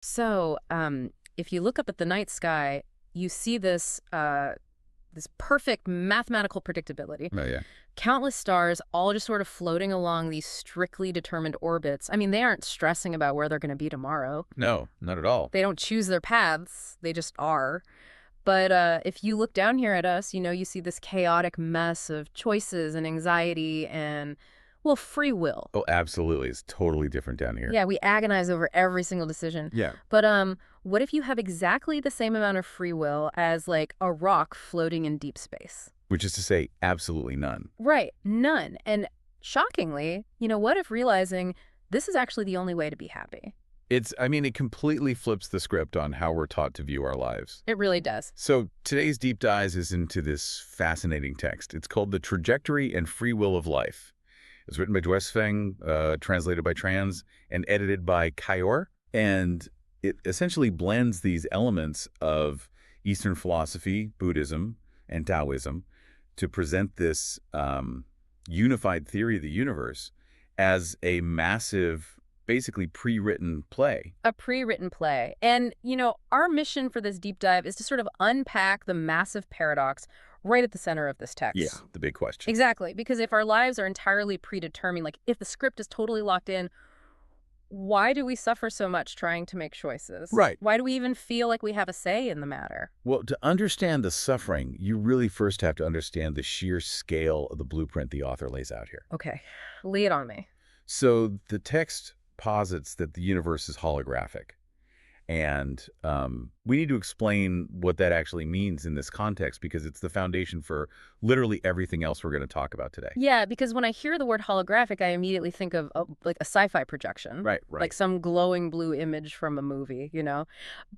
So, if you look up at the night sky, you see this perfect mathematical predictability. Oh, yeah. Countless stars all just sort of floating along these strictly determined orbits. I mean, they aren't stressing about where they're going to be tomorrow. No, not at all. They don't choose their paths. They just are. But if you look down here at us, you see this chaotic mess of choices and anxiety and, well, free will. Oh, absolutely. It's totally different down here. Yeah, we agonize over every single decision. Yeah. But what if you have exactly the same amount of free will as like a rock floating in deep space? Which is to say, absolutely none. Right, none. And shockingly, what if realizing this is actually the only way to be happy? It completely flips the script on how we're taught to view our lives. It really does. So today's deep dive is into this fascinating text. It's called The Trajectory and Free Will of Life. It's written by Feng, translated by Trans, and edited by Kayor. And it essentially blends these elements of Eastern philosophy, Buddhism, and Taoism to present this unified theory of the universe as a massive, basically pre-written play. A pre-written play. And, our mission for this deep dive is to sort of unpack the massive paradox right at the center of this text. Yeah, the big question. Exactly. Because if our lives are entirely predetermined, like if the script is totally locked in, why do we suffer so much trying to make choices? Right. Why do we even feel like we have a say in the matter? Well, to understand the suffering, you really first have to understand the sheer scale of the blueprint the author lays out here. Okay, lay it on me. So the text posits that the universe is holographic. And we need to explain what that actually means in this context because it's the foundation for literally everything else we're going to talk about today. Yeah, because when I hear the word holographic, I immediately think of like a sci-fi projection. Right. Like some glowing blue image from a movie,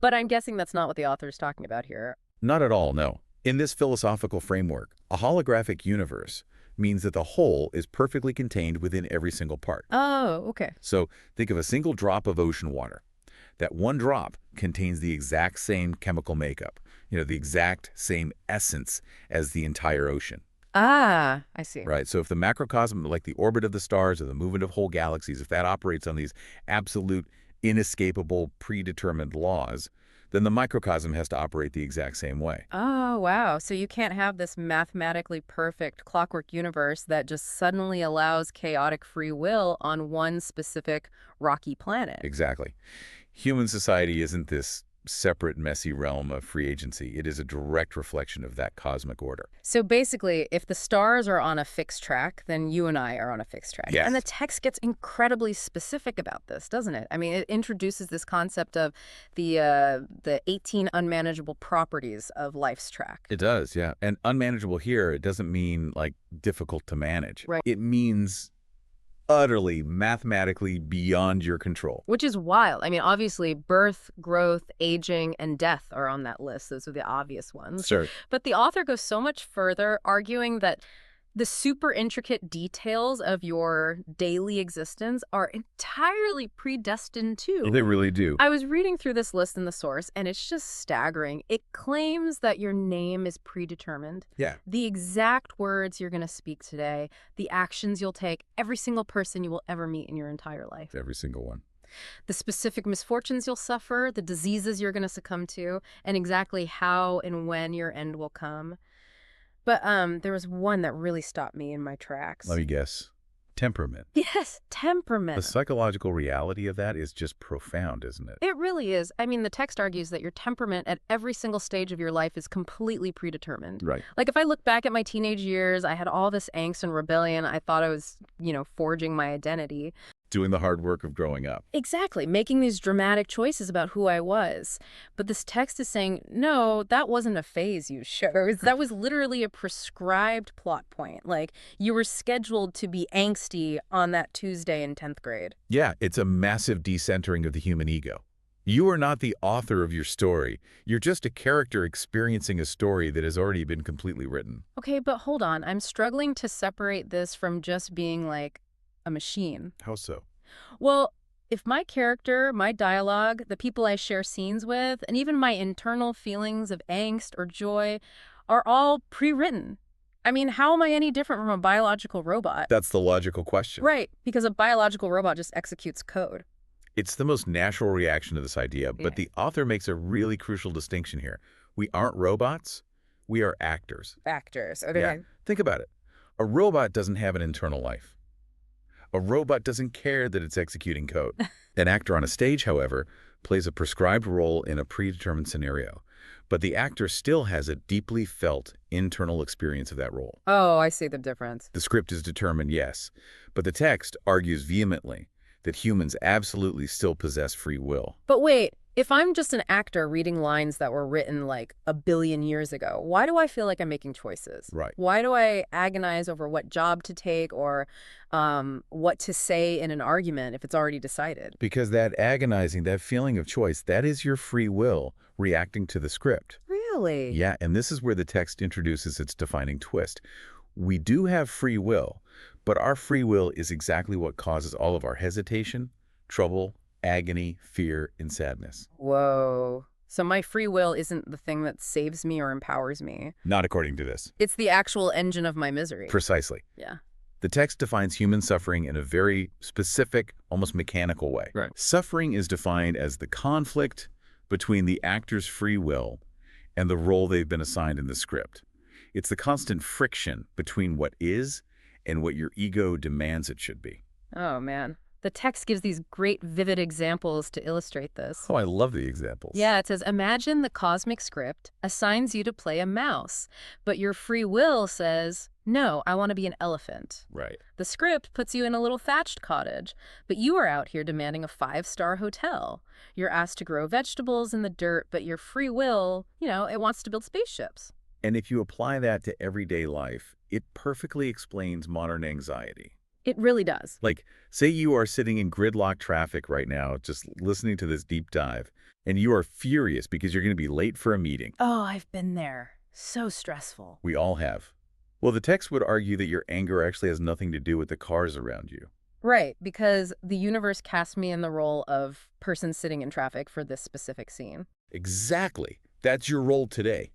But I'm guessing that's not what the author is talking about here. Not at all, no. In this philosophical framework, a holographic universe means that the whole is perfectly contained within every single part. Oh, okay. So think of a single drop of ocean water. That one drop contains the exact same chemical makeup, the exact same essence as the entire ocean. Ah, I see. Right. So if the macrocosm, like the orbit of the stars or the movement of whole galaxies, if that operates on these absolute, inescapable, predetermined laws, then the microcosm has to operate the exact same way. Oh, wow. So you can't have this mathematically perfect clockwork universe that just suddenly allows chaotic free will on one specific rocky planet. Exactly. Human society isn't this separate, messy realm of free agency. It is a direct reflection of that cosmic order. So basically, if the stars are on a fixed track, then you and I are on a fixed track. Yes. And the text gets incredibly specific about this, doesn't it? I mean, it introduces this concept of the 18 unmanageable properties of life's track. It does, yeah. And unmanageable here, it doesn't mean like difficult to manage. Right. It means utterly, mathematically beyond your control. Which is wild. I mean, obviously, birth, growth, aging, and death are on that list. Those are the obvious ones. Sure. But the author goes so much further, arguing that the super intricate details of your daily existence are entirely predestined too. They really do. I was reading through this list in the source, and it's just staggering. It claims that your name is predetermined. Yeah. The exact words you're going to speak today, the actions you'll take, every single person you will ever meet in your entire life. Every single one. The specific misfortunes you'll suffer, the diseases you're going to succumb to, and exactly how and when your end will come. But there was one that really stopped me in my tracks. Let me guess. Temperament. Yes, temperament. The psychological reality of that is just profound, isn't it? It really is. I mean, the text argues that your temperament at every single stage of your life is completely predetermined. Right. Like if I look back at my teenage years, I had all this angst and rebellion. I thought I was, forging my identity. Doing the hard work of growing up. Exactly, making these dramatic choices about who I was. But this text is saying, no, that wasn't a phase you chose. That was literally a prescribed plot point. Like, you were scheduled to be angsty on that Tuesday in 10th grade. Yeah, it's a massive decentering of the human ego. You are not the author of your story. You're just a character experiencing a story that has already been completely written. Okay, but hold on. I'm struggling to separate this from just being like a machine. How so? Well, if my character, my dialogue, the people I share scenes with, and even my internal feelings of angst or joy are all pre-written, I mean, how am I any different from a biological robot? That's the logical question. Right, because a biological robot just executes code. It's the most natural reaction to this idea, Yeah. but the author makes a really crucial distinction here. We aren't robots, we are actors. Factors. Yeah, Okay. think about it. A robot doesn't have an internal life. A robot doesn't care that it's executing code. An actor on a stage, however, plays a prescribed role in a predetermined scenario, but the actor still has a deeply felt internal experience of that role. Oh, I see the difference. The script is determined, yes, but the text argues vehemently that humans absolutely still possess free will. But wait, if I'm just an actor reading lines that were written like a billion years ago, why do I feel like I'm making choices? Right. Why do I agonize over what job to take or what to say in an argument if it's already decided? Because that agonizing, that feeling of choice, that is your free will reacting to the script. Really? Yeah, and this is where the text introduces its defining twist. We do have free will, but our free will is exactly what causes all of our hesitation, trouble, agony, fear, and sadness. Whoa. So my free will isn't the thing that saves me or empowers me. Not according to this. It's the actual engine of my misery. Precisely. Yeah. The text defines human suffering in a very specific, almost mechanical way. Right. Suffering is defined as the conflict between the actor's free will and the role they've been assigned in the script. It's the constant friction between what is and what your ego demands it should be. Oh, man. The text gives these great, vivid examples to illustrate this. Oh, I love the examples. Yeah, it says, imagine the cosmic script assigns you to play a mouse, but your free will says, no, I want to be an elephant. Right. The script puts you in a little thatched cottage, but you are out here demanding a 5-star hotel. You're asked to grow vegetables in the dirt, but your free will, it wants to build spaceships. And if you apply that to everyday life, it perfectly explains modern anxiety. It really does. Like, say you are sitting in gridlock traffic right now, just listening to this deep dive, and you are furious because you're going to be late for a meeting. Oh, I've been there. So stressful. We all have. Well, the text would argue that your anger actually has nothing to do with the cars around you. Right, because the universe cast me in the role of person sitting in traffic for this specific scene. Exactly. That's your role today.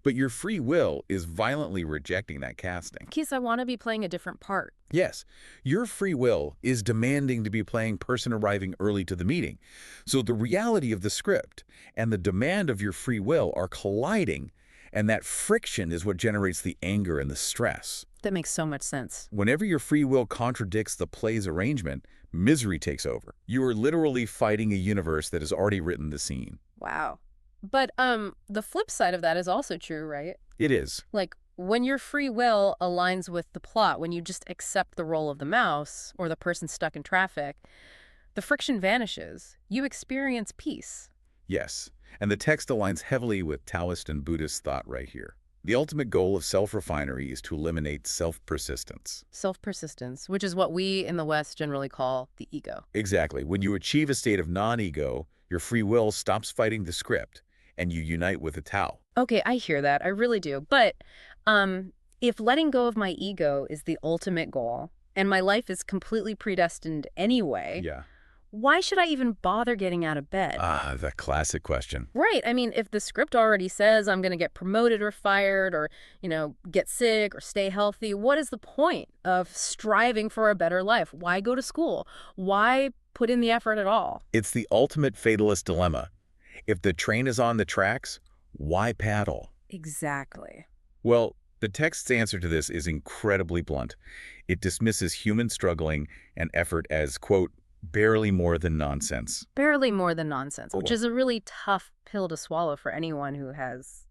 But your free will is violently rejecting that casting. Keith, I want to be playing a different part. Yes, your free will is demanding to be playing person arriving early to the meeting. So the reality of the script and the demand of your free will are colliding, and that friction is what generates the anger and the stress. That makes so much sense. Whenever your free will contradicts the play's arrangement, misery takes over. You are literally fighting a universe that has already written the scene. Wow. But the flip side of that is also true, right? It is. Like, when your free will aligns with the plot, when you just accept the role of the mouse or the person stuck in traffic, the friction vanishes. You experience peace. Yes, and the text aligns heavily with Taoist and Buddhist thought right here. The ultimate goal of self-refinery is to eliminate self-persistence. Self-persistence, which is what we in the West generally call the ego. Exactly. When you achieve a state of non-ego, your free will stops fighting the script, and you unite with the Tao. Okay, I hear that. I really do. But if letting go of my ego is the ultimate goal, and my life is completely predestined anyway, Yeah. why should I even bother getting out of bed? Ah, the classic question. Right. I mean, if the script already says I'm going to get promoted or fired or, get sick or stay healthy, what is the point of striving for a better life? Why go to school? Why put in the effort at all? It's the ultimate fatalist dilemma. If the train is on the tracks, why paddle? Exactly. Well, the text's answer to this is incredibly blunt. It dismisses human struggling and effort as, quote, barely more than nonsense. Barely more than nonsense, which Cool. is a really tough pill to swallow for anyone who has,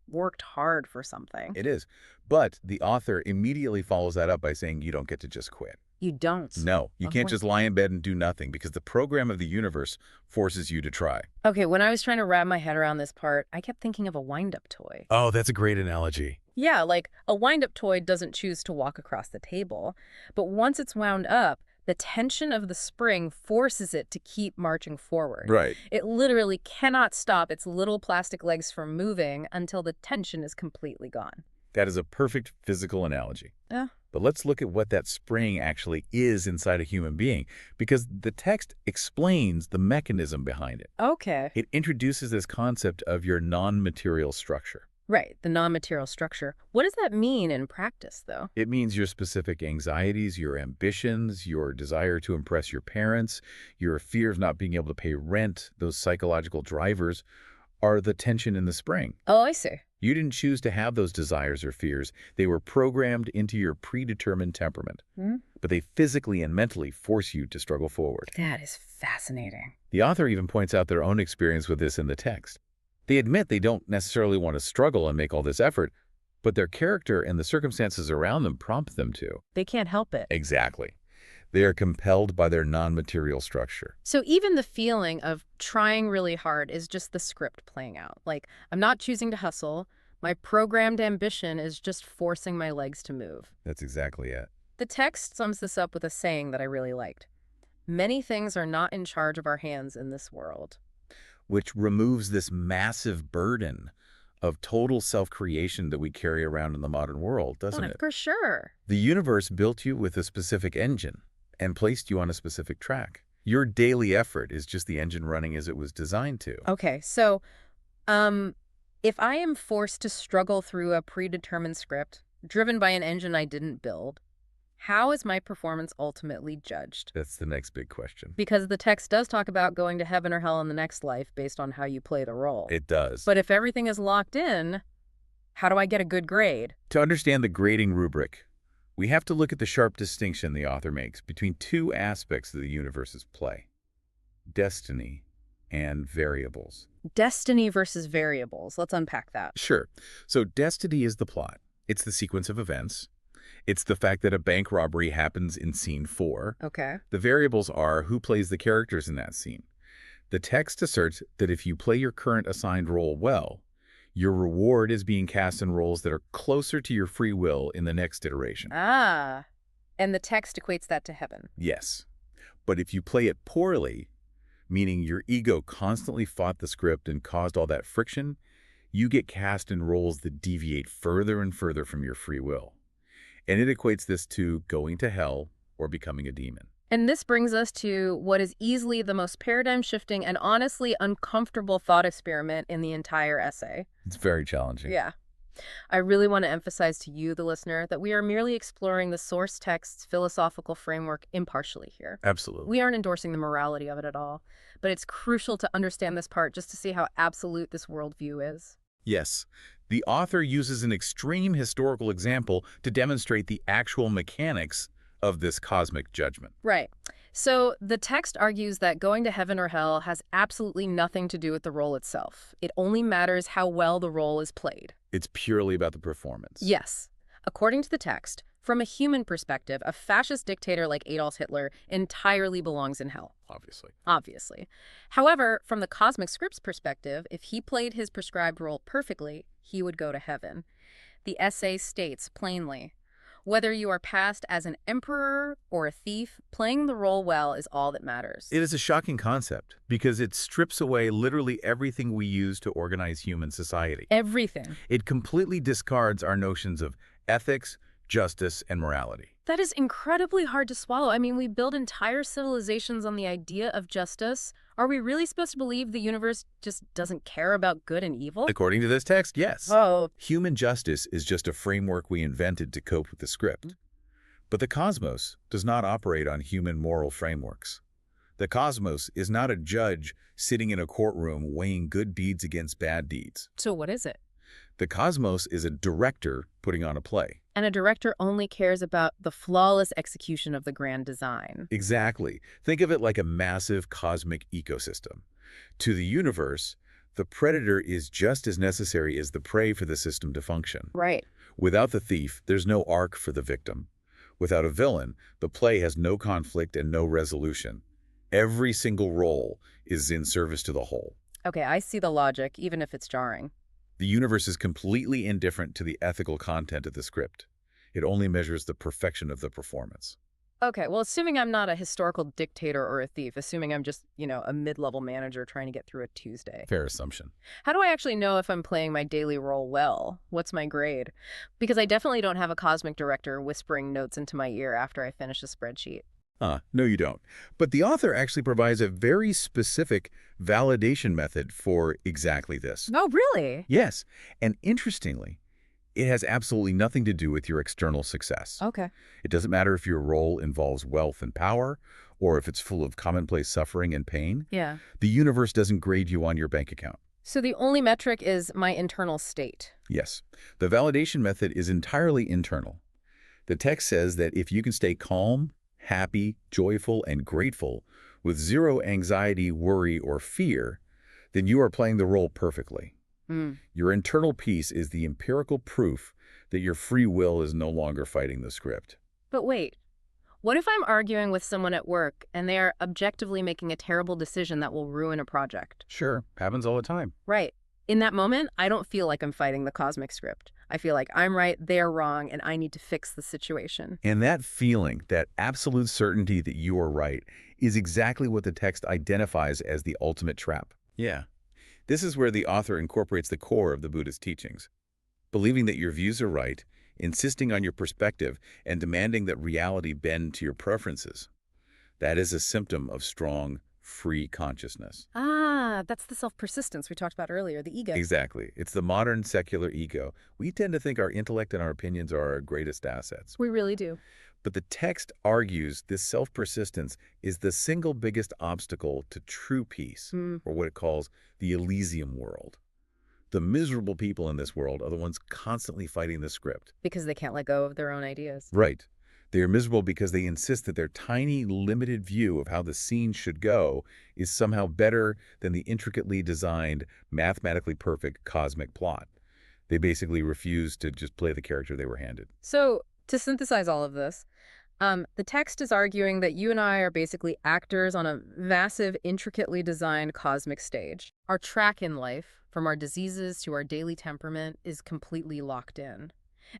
worked hard for something. It is. But the author immediately follows that up by saying you don't get to just quit. You don't. No, you Of can't course. just lie in bed and do nothing because the program of the universe forces you to try. Okay, when I was trying to wrap my head around this part, I kept thinking of a wind-up toy. Oh, that's a great analogy. Yeah, like a wind-up toy doesn't choose to walk across the table, but once it's wound up, the tension of the spring forces it to keep marching forward. Right. It literally cannot stop its little plastic legs from moving until the tension is completely gone. That is a perfect physical analogy. Yeah. But let's look at what that spring actually is inside a human being, because the text explains the mechanism behind it. Okay. It introduces this concept of your non-material structure. Right, the non-material structure. What does that mean in practice, though? It means your specific anxieties, your ambitions, your desire to impress your parents, your fear of not being able to pay rent, those psychological drivers are the tension in the spring. Oh, I see. You didn't choose to have those desires or fears. They were programmed into your predetermined temperament. Hmm? But they physically and mentally force you to struggle forward. That is fascinating. The author even points out their own experience with this in the text. They admit they don't necessarily want to struggle and make all this effort, but their character and the circumstances around them prompt them to. They can't help it. Exactly. They are compelled by their non-material structure. So even the feeling of trying really hard is just the script playing out. Like, I'm not choosing to hustle. My programmed ambition is just forcing my legs to move. That's exactly it. The text sums this up with a saying that I really liked. Many things are not in charge of our hands in this world. Which removes this massive burden of total self-creation that we carry around in the modern world, doesn't it? For sure. The universe built you with a specific engine and placed you on a specific track. Your daily effort is just the engine running as it was designed to. Okay, so if I am forced to struggle through a predetermined script, driven by an engine I didn't build, how is my performance ultimately judged? That's the next big question. Because the text does talk about going to heaven or hell in the next life based on how you play the role. It does. But if everything is locked in, how do I get a good grade? To understand the grading rubric, we have to look at the sharp distinction the author makes between two aspects of the universe's play: destiny and variables. Destiny versus variables. Let's unpack that. Sure. So destiny is the plot. It's the sequence of events. It's the fact that a bank robbery happens in scene 4. Okay. The variables are who plays the characters in that scene. The text asserts that if you play your current assigned role well, your reward is being cast in roles that are closer to your free will in the next iteration. Ah, and the text equates that to heaven. Yes. But if you play it poorly, meaning your ego constantly fought the script and caused all that friction, you get cast in roles that deviate further and further from your free will. And it equates this to going to hell or becoming a demon. And this brings us to what is easily the most paradigm-shifting and honestly uncomfortable thought experiment in the entire essay. It's very challenging. Yeah. I really want to emphasize to you, the listener, that we are merely exploring the source text's philosophical framework impartially here. Absolutely. We aren't endorsing the morality of it at all, but it's crucial to understand this part just to see how absolute this worldview is. Yes. The author uses an extreme historical example to demonstrate the actual mechanics of this cosmic judgment. Right. So the text argues that going to heaven or hell has absolutely nothing to do with the role itself. It only matters how well the role is played. It's purely about the performance. Yes. According to the text, from a human perspective, a fascist dictator like Adolf Hitler entirely belongs in hell. Obviously. However, from the cosmic script's perspective, if he played his prescribed role perfectly, he would go to heaven. The essay states plainly, whether you are passed as an emperor or a thief, playing the role well is all that matters. It is a shocking concept because it strips away literally everything we use to organize human society. Everything. It completely discards our notions of ethics, justice, and morality. That is incredibly hard to swallow. I mean, we build entire civilizations on the idea of justice. Are we really supposed to believe the universe just doesn't care about good and evil? According to this text, yes. Oh. Human justice is just a framework we invented to cope with the script. But the cosmos does not operate on human moral frameworks. The cosmos is not a judge sitting in a courtroom weighing good deeds against bad deeds. So what is it? The cosmos is a director putting on a play. And a director only cares about the flawless execution of the grand design. Exactly. Think of it like a massive cosmic ecosystem. To the universe, the predator is just as necessary as the prey for the system to function. Right. Without the thief, there's no arc for the victim. Without a villain, the play has no conflict and no resolution. Every single role is in service to the whole. Okay, I see the logic, even if it's jarring. The universe is completely indifferent to the ethical content of the script. It only measures the perfection of the performance. Okay, well, assuming I'm not a historical dictator or a thief, assuming I'm just, a mid-level manager trying to get through a Tuesday. Fair assumption. How do I actually know if I'm playing my daily role well? What's my grade? Because I definitely don't have a cosmic director whispering notes into my ear after I finish a spreadsheet. No, you don't. But the author actually provides a very specific validation method for exactly this. Oh, really? Yes, and interestingly, it has absolutely nothing to do with your external success. Okay. It doesn't matter if your role involves wealth and power, or if it's full of commonplace suffering and pain. Yeah. The universe doesn't grade you on your bank account. So the only metric is my internal state. Yes, the validation method is entirely internal. The text says that if you can stay calm, happy, joyful, and grateful with zero anxiety, worry, or fear, then you are playing the role perfectly. Hmm. Your internal peace is the empirical proof that your free will is no longer fighting the script. But wait, what if I'm arguing with someone at work and they are objectively making a terrible decision that will ruin a project? Sure, happens all the time. Right. In that moment, I don't feel like I'm fighting the cosmic script. I feel like I'm right, they're wrong, and I need to fix the situation. And that feeling, that absolute certainty that you are right, is exactly what the text identifies as the ultimate trap. Yeah. This is where the author incorporates the core of the Buddhist teachings. Believing that your views are right, insisting on your perspective, and demanding that reality bend to your preferences. That is a symptom of strong, free consciousness. Ah, that's the self-persistence we talked about earlier, the ego. Exactly. It's the modern secular ego. We tend to think our intellect and our opinions are our greatest assets. We really do. But the text argues this self-persistence is the single biggest obstacle to true peace, or what it calls the Elysium world. The miserable people in this world are the ones constantly fighting the script. Because they can't let go of their own ideas. Right. They are miserable because they insist that their tiny, limited view of how the scene should go is somehow better than the intricately designed, mathematically perfect cosmic plot. They basically refuse to just play the character they were handed. So, to synthesize all of this, the text is arguing that you and I are basically actors on a massive, intricately designed cosmic stage. Our track in life, from our diseases to our daily temperament, is completely locked in.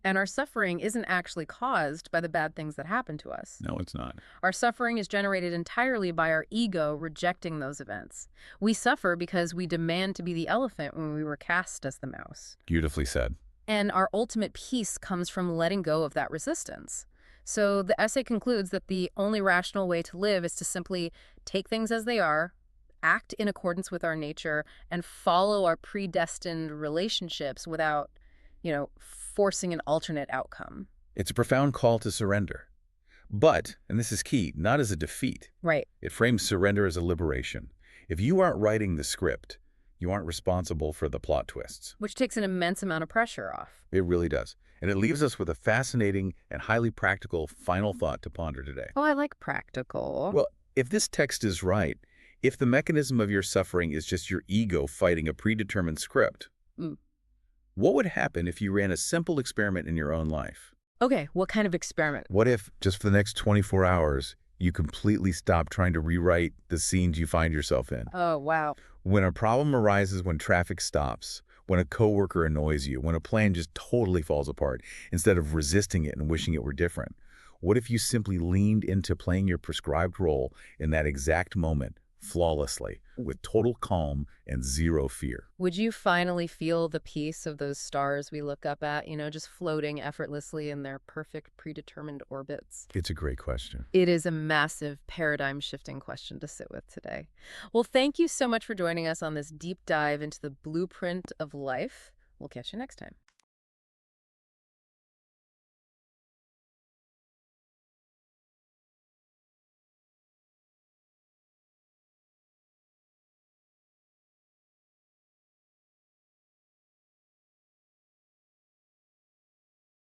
And our suffering isn't actually caused by the bad things that happen to us. No, it's not. Our suffering is generated entirely by our ego rejecting those events. We suffer because we demand to be the elephant when we were cast as the mouse. Beautifully said. And our ultimate peace comes from letting go of that resistance. So the essay concludes that the only rational way to live is to simply take things as they are, act in accordance with our nature, and follow our predestined relationships without, forcing an alternate outcome. It's a profound call to surrender. But, and this is key, not as a defeat. Right. It frames surrender as a liberation. If you aren't writing the script, you aren't responsible for the plot twists. Which takes an immense amount of pressure off. It really does. And it leaves us with a fascinating and highly practical final thought to ponder today. Oh, I like practical. Well, if this text is right, if the mechanism of your suffering is just your ego fighting a predetermined script, what would happen if you ran a simple experiment in your own life? Okay, what kind of experiment? What if, just for the next 24 hours, you completely stop trying to rewrite the scenes you find yourself in? Oh, wow. When a problem arises when traffic stops, when a coworker annoys you, when a plan just totally falls apart, instead of resisting it and wishing it were different, what if you simply leaned into playing your prescribed role in that exact moment, flawlessly, with total calm and zero fear? Would you finally feel the peace of those stars we look up at, just floating effortlessly in their perfect predetermined orbits? It's a great question. It is a massive paradigm-shifting question to sit with today. Well, thank you so much for joining us on this deep dive into the blueprint of life. We'll catch you next time.